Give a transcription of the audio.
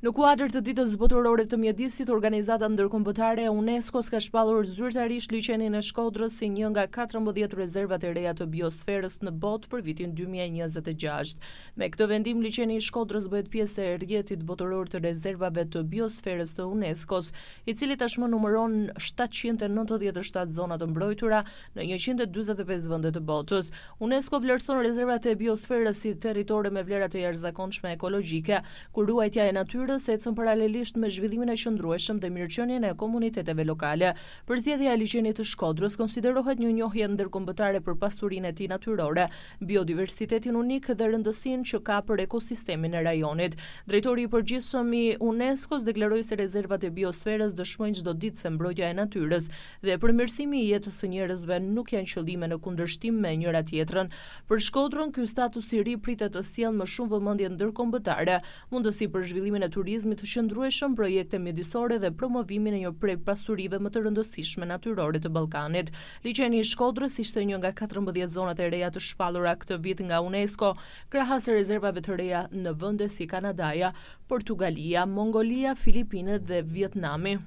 Në kuadër të ditës botërore të mjedisit, organizata ndërkombëtare e UNESCO ka shpallur zyrtarisht liçenin e Shkodrës si një nga 14 rezervat e reja të biosferës në botë për vitin 2026. Me këtë vendim, liçeni i Shkodrës bëhet pjesë e rrjetit botëror të rezervave të biosferës të UNESCO-s, i cili tashmë numëron 797 zona të mbrojtura në 145 vende të botës. UNESCO vlerëson rezervat e biosferës si territore me vlera të jashtëzakonshme ekologjike, ku ruajtja e natyrës ecën paralelisht me zhvillimin e qëndrueshëm dhe mirëqenien e komuniteteve lokale. Përzgjedhja e liçenit të Shkodrës konsiderohet një njohje ndërkombëtare për pasurinë e tij natyrore, biodiversitetin unik dhe rëndësinë që ka për ekosistemin e rajonit. Drejtori i përgjithshëm i UNESCO-s deklaroi se rezervat e biosferës dëshmojnë çdo ditë se mbrojtja e natyrës dhe përmirësimi i jetës së njerëzve nuk janë qëllime në kundërshtim me njëra tjetrën. Për Shkodrën, ky status i ri pritet të sjellë më shumë vëmendje ndërkombëtare, mundësi për zhvillimin e turizmit të qëndrueshëm, projekte mjedisore dhe promovimin e një prej pasurive më të rëndësishme natyrore të Ballkanit. Liçeni i Shkodrës ishte një nga 14 zonat e reja të shpallura këtë vit nga UNESCO, krahas rezervave të reja në vende si Kanadaja, Portugalia, Mongolia, Filipinet dhe Vietnami.